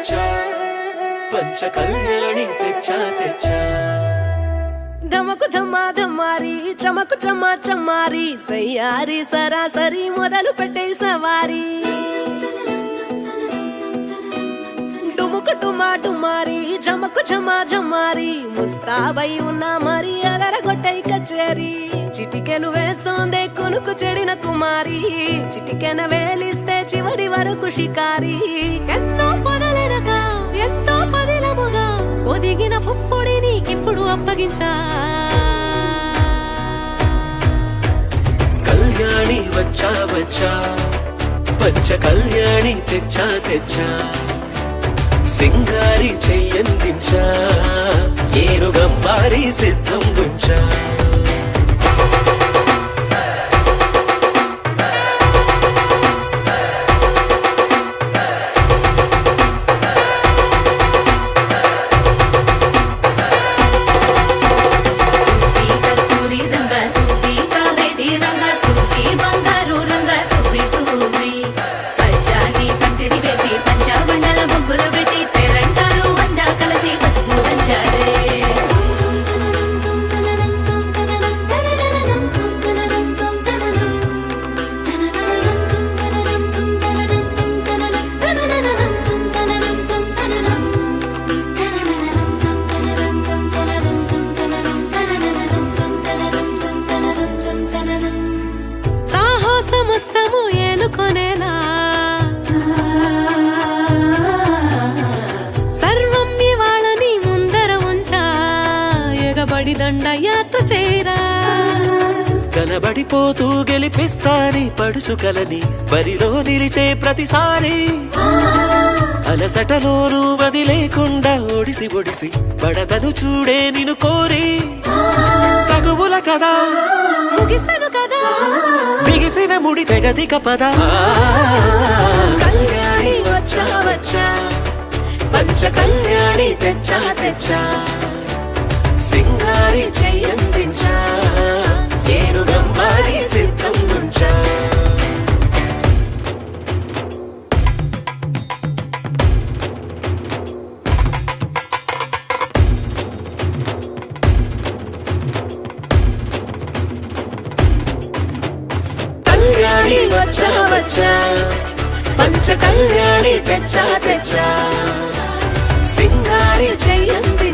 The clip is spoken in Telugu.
వచ్చా పంచ కళ్యాణి తెచ్చా తెచ్చా ధమకు ధమ్మా ధమ్మారి చమకు చమ్మా చమ్మారి సయ్యారి సరాసరి మొదలు పెట్టే సవారీ డుముకు డుమా డుమారి జమకు జమా జమ్మారి ముస్తాబై ఉన్నా మరి అలరగొట్టై కచేరి చిటికెను వేస్తోందే కొనుకు చెడిన కుమారి చిటికెన వేలిస్తే చివరి వరకు షికారి ఎన్నో పొదలెనక ఎంతో పదిలముగా ఒదిగిన పుప్పొడి నీకిప్పుడు అప్పగించా కళ్యాణి వచ్చా వచ్చా పంచ కళ్యాణి తెచ్చా తెచ్చా సింగారి చెయ్యందించా ఏనుగంబారి సిద్ధం గుంచా దండయాత్ర చేరా కనబడిపోతూ గెలిపిస్తాని పడుచుకలని బరిలో నిలిచే ప్రతిసారి అలసటలోనూ వదిలేకుండా ఒడిసి ఒడిసి పడదను చూడే నిన్ను కోరి తగువుల కదా ముగిసను కదా బిగిసిన ముడి తెగదిక పద కళ్యాణి వచ్చా వచ్చా పంచ కళ్యాణి తెచ్చా తెచ్చా సింగారి చెయ్యందించా ఏనుగంబారి సిద్ధం గుంచా కళ్యాణి వచ్చా వచ్చా పంచ కళ్యాణి తెచ్చా తెచ్చా సింగారి చెయ్యంది